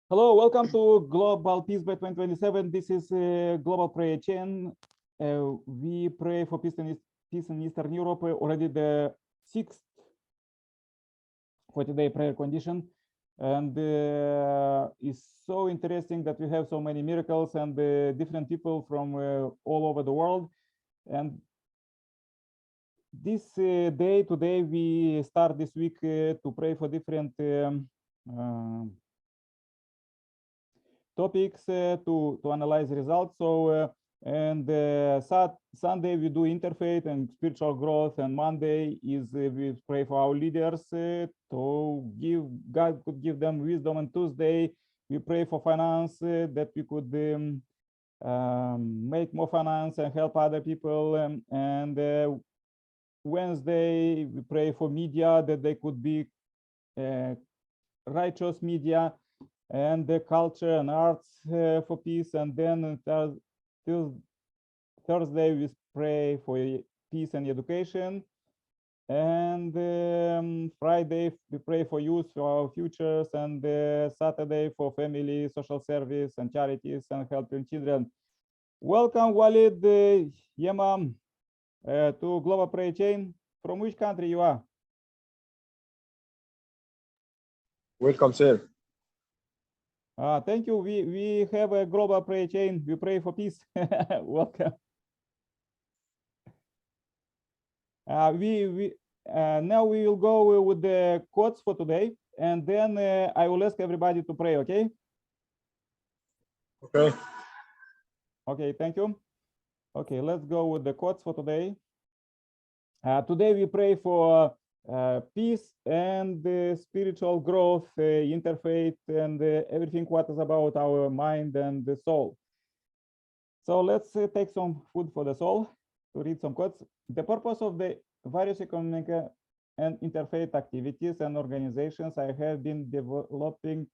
Hello, welcome to Global Peace by 2027. This is Global Prayer Chain. We pray for peace in Eastern Europe, already the 6th 40-day prayer condition. And it's so interesting that we have so many miracles and different people from all over the world. And this day, today, we start this week to pray for different topics to analyze results. So and Sunday we do interfaith and spiritual growth, and Monday is we pray for our leaders to give God could give them wisdom, and Tuesday we pray for finance that we could make more finance and help other people, and Wednesday we pray for media that they could be righteous media, and the culture and arts for peace. And then Thursday we pray for peace and education, and Friday we pray for youth, for our futures, and Saturday for family, social service, and charities, and helping children. Welcome, Walid Yemen, to Global Prayer Chain. From which country you are? Welcome, sir. Thank you. We have a Global Prayer Chain. We pray for peace. Welcome. Now we will go with the quotes for today, and then I will ask everybody to pray. Okay. Okay. Okay. Thank you. Okay, let's go with the quotes for today. Today we pray for peace and spiritual growth, interfaith, and everything what is about our mind and the soul. So let's take some food for the soul to read some quotes. The purpose of the various economic and interfaith activities and organizations I have been developing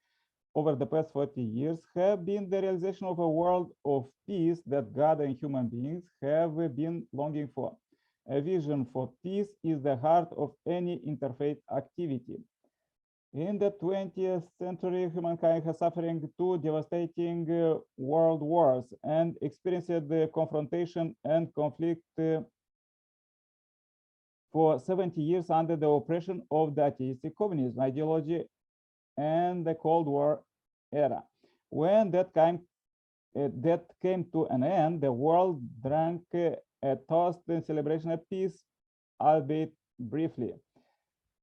over the past 40 years have been the realization of a world of peace that God and human beings have been longing for. A vision for peace is the heart of any interfaith activity. In the 20th century, humankind has suffering two devastating world wars and experienced the confrontation and conflict for 70 years under the oppression of the atheistic communism ideology and the Cold War era. When that came to an end, the world drank a toast in celebration of peace, albeit briefly.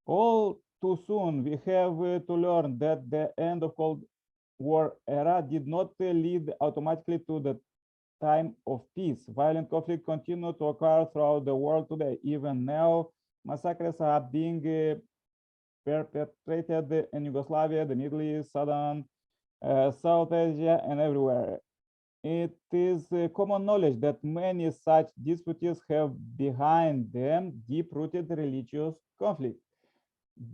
All too soon, we have to learn that the end of Cold War era did not lead automatically to the time of peace. Violent conflict continue to occur throughout the world today. Even now, massacres are being perpetrated in Yugoslavia, the Middle East, Sudan, South Asia, and everywhere. It is common knowledge that many such disputes have behind them deep-rooted religious conflict.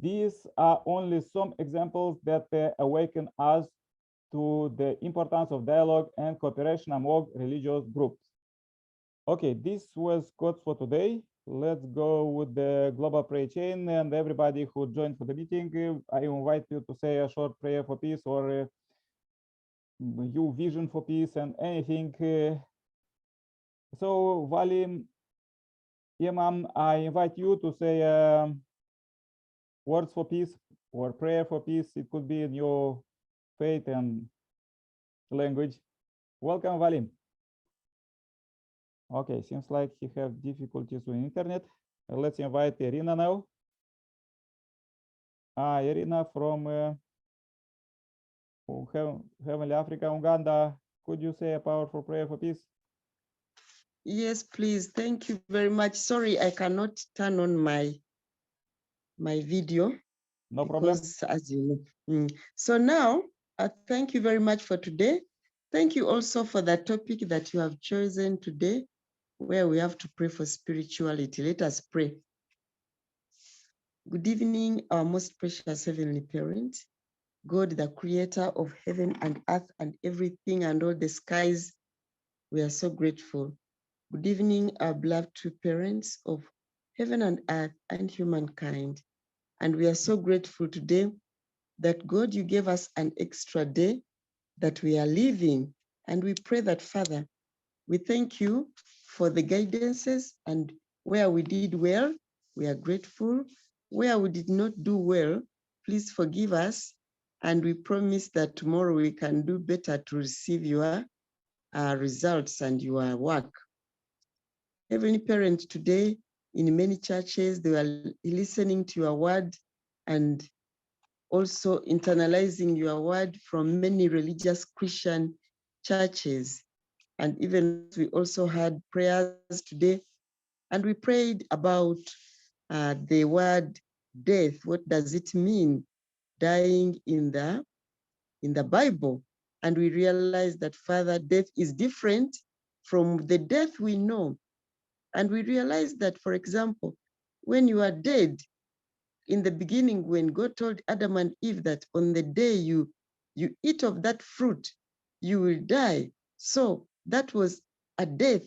These are only some examples that awaken us to the importance of dialogue and cooperation among religious groups. Okay, this was quotes for today. Let's go with the Global Prayer Chain, and everybody who joined for the meeting, I invite you to say a short prayer for peace, or your vision for peace, and anything. So Valim Imam, I invite you to say words for peace or prayer for peace. It could be in your faith and language. Welcome, Valim. Okay, seems like he have difficulties with internet. Let's invite Irina now. Irina from Heavenly Africa, Uganda. Could you say a powerful prayer for peace? Yes, please. Thank you very much. Sorry, I cannot turn on my video. No problem. As you know. So now, thank you very much for today. Thank you also for the topic that you have chosen today, where we have to pray for spirituality. Let us pray. Good evening, our most precious Heavenly Parent, God, the creator of heaven and earth and everything and all the skies. We are so grateful. Good evening, our beloved two parents of heaven and earth and humankind. And we are so grateful today that God, you gave us an extra day that we are living. And we pray that, Father, we thank you for the guidances, and where we did well, we are grateful. Where we did not do well, please forgive us. And we promise that tomorrow we can do better to receive your results and your work. Heavenly Parent, today in many churches, they are listening to your word and also internalizing your word from many religious Christian churches. And even we also had prayers today, and we prayed about the word death. What does it mean, dying in the Bible? And we realized that, Father, death is different from the death we know. And we realized that, for example, when you are dead, in the beginning, when God told Adam and Eve that on the day you eat of that fruit, you will die. So that was a death.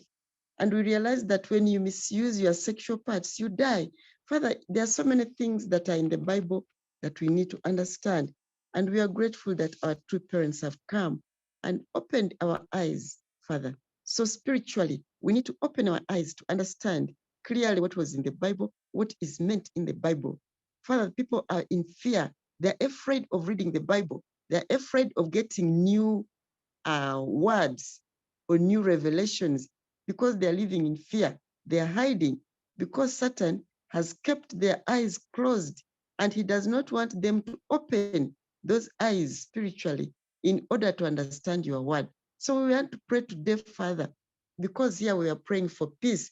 And we realized that when you misuse your sexual parts, you die. Father, there are so many things that are in the Bible that we need to understand. And we are grateful that our two parents have come and opened our eyes, Father. So spiritually, we need to open our eyes to understand clearly what was in the Bible, what is meant in the Bible. Father, people are in fear. They're afraid of reading the Bible. They're afraid of getting new words or new revelations because they're living in fear. They're hiding because Satan has kept their eyes closed, and he does not want them to open those eyes spiritually in order to understand your word. So we want to pray today, Father, because here we are praying for peace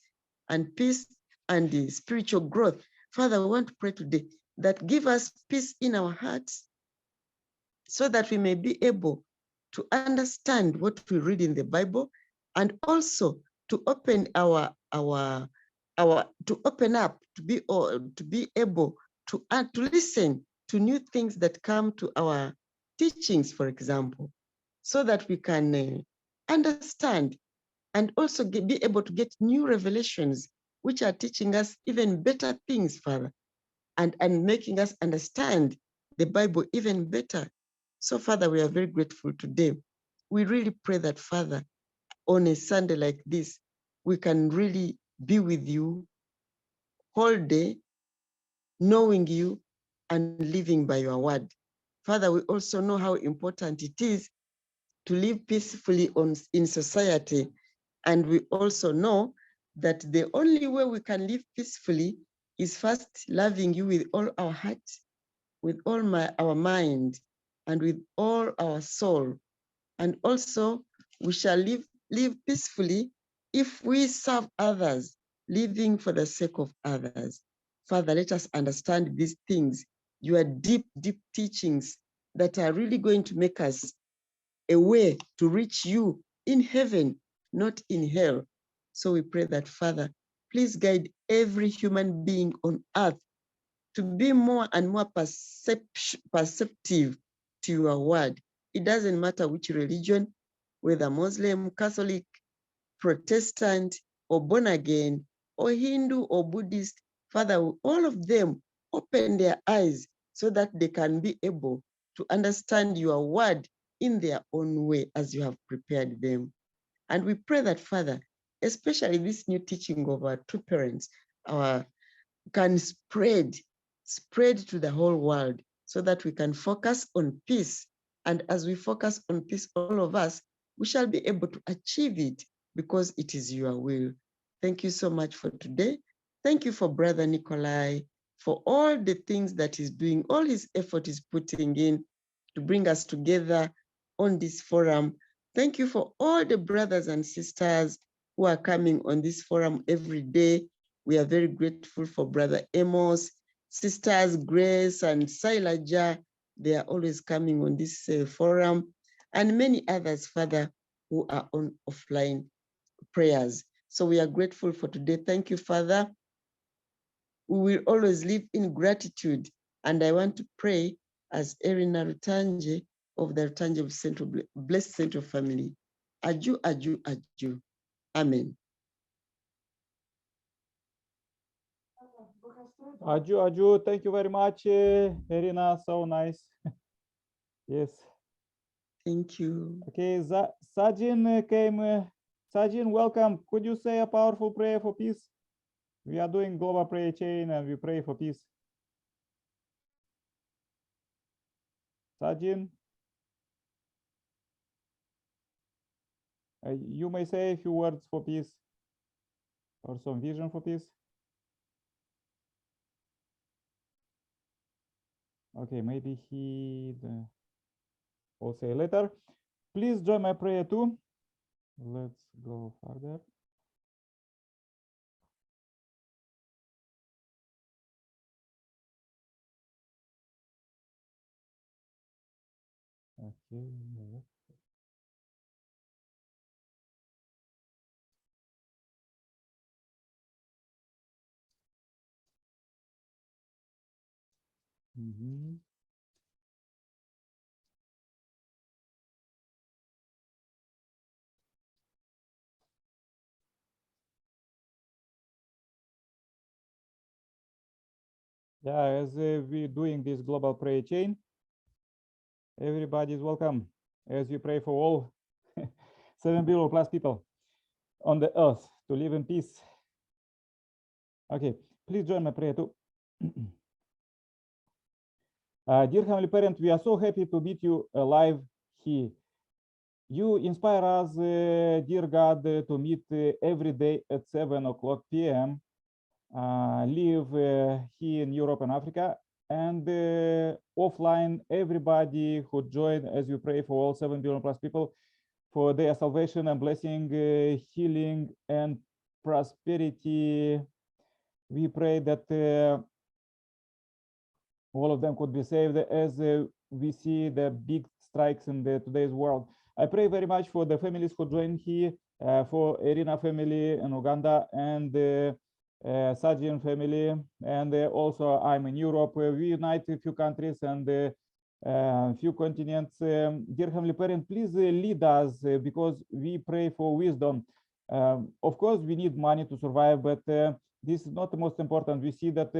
and the spiritual growth. Father, we want to pray today that give us peace in our hearts so that we may be able to understand what we read in the Bible, and also to open to open up, to be able to listen to new things that come to our teachings, for example, so that we can understand and also be able to get new revelations which are teaching us even better things, Father, and making us understand the Bible even better. So, Father, we are very grateful today. We really pray that, Father, on a Sunday like this, we can really be with you whole day, knowing you and living by your word. Father, we also know how important it is to live peacefully in society. And we also know that the only way we can live peacefully is first loving you with all our heart, with all our mind, and with all our soul. And also, we shall live peacefully if we serve others, living for the sake of others. Father, let us understand these things, your deep, deep teachings that are really going to make us a way to reach you in heaven, not in hell. So we pray that, Father, please guide every human being on earth to be more and more perceptive to your word. It doesn't matter which religion, whether Muslim, Catholic, Protestant, or born again, or Hindu or Buddhist. Father, all of them open their eyes so that they can be able to understand your word in their own way as you have prepared them. And we pray that, Father, especially this new teaching of our two parents, can spread to the whole world so that we can focus on peace. And as we focus on peace, all of us, we shall be able to achieve it because it is your will. Thank you so much for today. Thank you for Brother Nikolai, for all the things that he's doing, all his effort he's putting in to bring us together on this forum. Thank you for all the brothers and sisters who are coming on this forum every day. We are very grateful for Brother Amos, Sisters Grace and Silaja. They are always coming on this forum, and many others, Father, who are on offline prayers. So we are grateful for today. Thank you, Father. We will always live in gratitude. And I want to pray as Erina Rutanje of the Rutanje Blessed Central Family. Aju, aju, aju. Amen. Aju, thank you very much, Irina. So nice. Yes. Thank you. Okay, Sajin came. Sajin, welcome. Could you say a powerful prayer for peace? We are doing global prayer chain and we pray for peace. Sajin, you may say a few words for peace or some vision for peace. Okay, maybe he will say later. Please join my prayer too. Let's go further. Okay. Yeah, as we're doing this global prayer chain, everybody is welcome as we pray for all 7 billion plus people on the earth to live in peace. Okay, please join my prayer too. Dear Heavenly Parent, we are so happy to meet you alive here. You inspire us, dear God, to meet every day at 7 o'clock p.m. Live here in Europe and Africa, and offline, everybody who joined as we pray for all 7 billion plus people for their salvation and blessing, healing and prosperity. We pray that all of them could be saved as we see the big strikes in today's world. I pray very much for the families who joined here, for Irina family in Uganda and Sajin family, and also I'm in Europe. We unite a few countries and a few continents. Dear Heavenly Parent, please lead us because we pray for wisdom. Of course, we need money to survive, but this is not the most important. We see that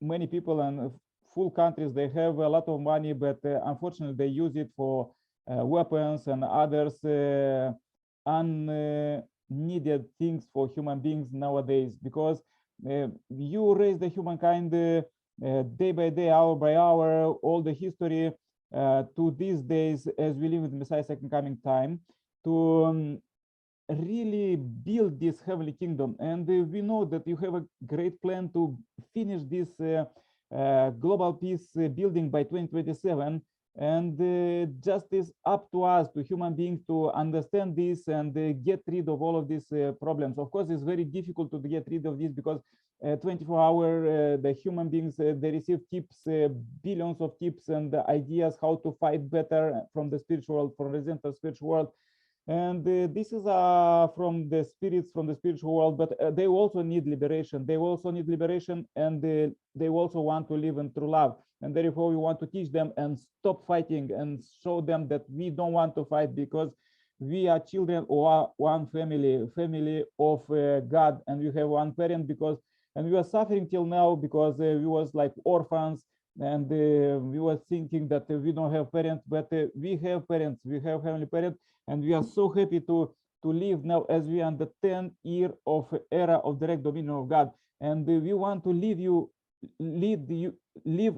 many people and full countries, they have a lot of money, but unfortunately they use it for weapons and others unneeded things for human beings nowadays, because you raise the humankind day by day, hour by hour, all the history to these days as we live in the Messiah's second coming time, to really build this heavenly kingdom. And we know that you have a great plan to finish this global peace building by 2027, and just is up to us, to human beings, to understand this and get rid of all of these problems. Of course, it's very difficult to get rid of this because 24 hours the human beings, they receive tips, billions of tips and ideas how to fight better from the spiritual world, from the spiritual world. And this is from the spirits, from the spiritual world, but they also need liberation. They also need liberation, and they also want to live in true love. And therefore, we want to teach them and stop fighting and show them that we don't want to fight, because we are children of one family of God, and we have one parent, because, and we are suffering till now because we was like orphans, and we were thinking that we don't have parents, but we have parents, we have heavenly parents. And we are so happy to live now as we are in the 10th year of era of direct dominion of God. And we want to live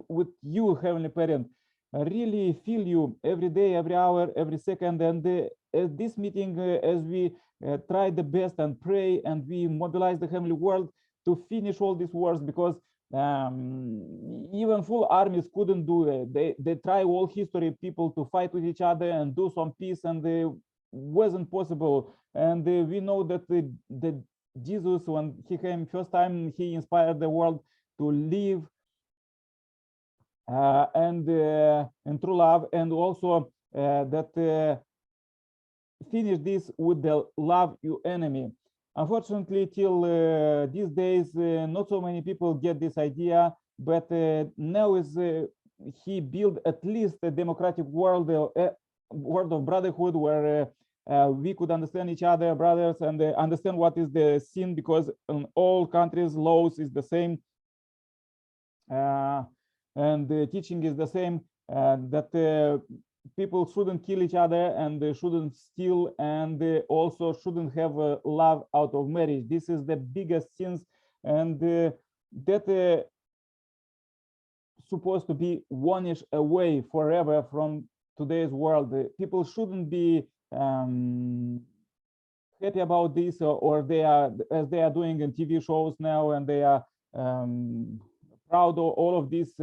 with you, Heavenly Parent. Really feel you every day, every hour, every second. And at this meeting, as we try the best and pray and we mobilize the heavenly world to finish all these wars, because even full armies couldn't do it. They try all history people to fight with each other and do some peace, and it wasn't possible. And we know that the Jesus, when he came first time, he inspired the world to live and in true love, and also that finish this with the love your enemy. Unfortunately, till these days, not so many people get this idea, but now is he built at least a democratic world, world of brotherhood, where we could understand each other, brothers, and understand what is the sin, because in all countries laws is the same, and the teaching is the same, that people shouldn't kill each other, and they shouldn't steal, and they also shouldn't have love out of marriage. This is the biggest sins, and that supposed to be vanished away forever from today's world. People shouldn't be happy about this, or they are, as they are doing in TV shows now, and they are proud of all of these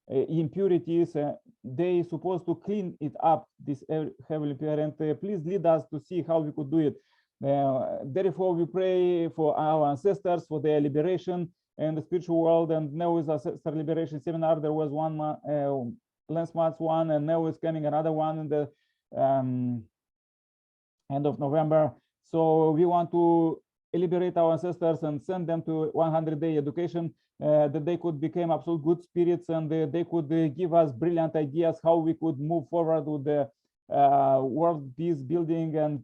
impurities. They supposed to clean it up, this Heavenly Parent. Please lead us to see how we could do it. Therefore, we pray for our ancestors, for their liberation in the spiritual world. And now is Ancestor Liberation Seminar. There was one last month one, and now is coming another one in the end of November. So we want to liberate our ancestors and send them to 100-day education, that they could become absolute good spirits, and they could give us brilliant ideas how we could move forward with the world peace building and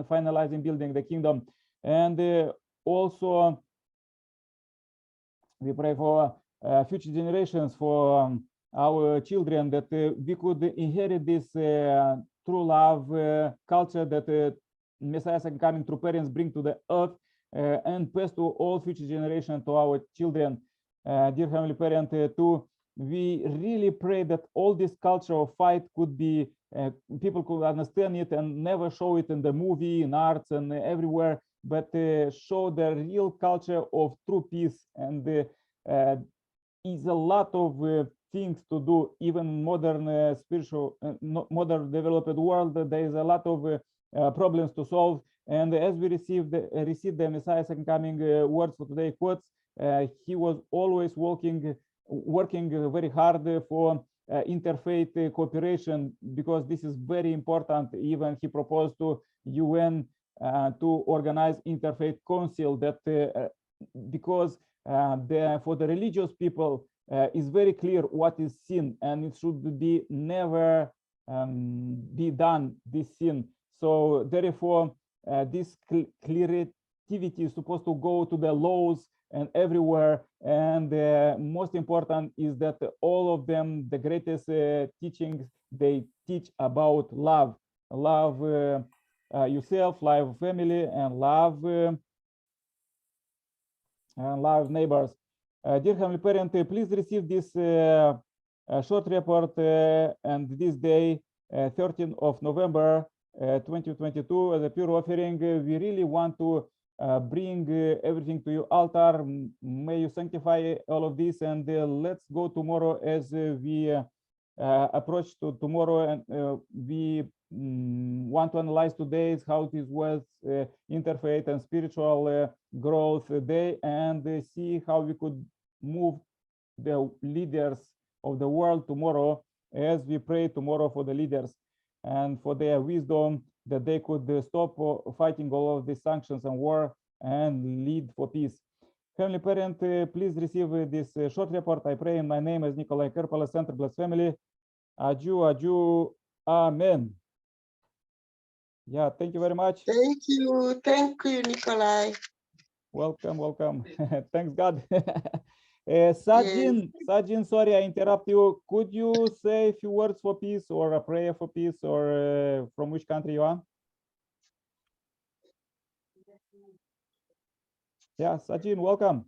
finalizing building the kingdom. And also we pray for future generations, for our children, that we could inherit this true love culture that Messiah coming through parents bring to the earth, and pass to all future generations, to our children. Dear Heavenly Parent, we really pray that all this culture of fight could be, people could understand it and never show it in the movie, in arts, and everywhere, but show the real culture of true peace. And is a lot of things to do, even modern spiritual, modern developed world. There is a lot of problems to solve. And as we received the Messiah's second coming words for today quotes, he was always working very hard for interfaith cooperation, because this is very important. Even he proposed to UN to organize interfaith council, that because for the religious people is very clear what is sin, and it should be never be done, this sin. So therefore this creativity is supposed to go to the laws and everywhere. And most important is that all of them, the greatest teachings, they teach about love yourself, love family, and love neighbors. Dear Heavenly Parent, please receive this short report and this day, 13th of November 2022, as a pure offering. We really want to bring everything to your altar. May you sanctify all of this, and let's go tomorrow as we approach to tomorrow, and we want to analyze today's how this was interfaith and spiritual growth day, and see how we could move the leaders of the world tomorrow, as we pray tomorrow for the leaders and for their wisdom, that they could stop fighting all of these sanctions and war and lead for peace. Heavenly Parent, please receive this short report. I pray in my name as Nikolai Kerpala, Center Blessed Family. Adieu, adieu, amen. Yeah, thank you very much. Thank you, Nikolai. Welcome, welcome. Thanks God. Sajin, Sajin, sorry I interrupt you. Could you say a few words for peace, or a prayer for peace, or from which country you are? Yeah, Sajin, welcome.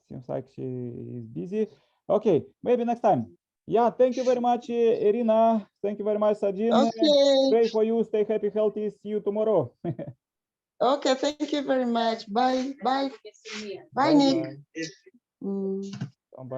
Seems like she is busy. Okay, maybe next time. Yeah, thank you very much, Irina. Thank you very much, Sajin. Okay. Pray for you. Stay happy, healthy. See you tomorrow. Okay, thank you very much. Bye. Bye. Bye, Nick.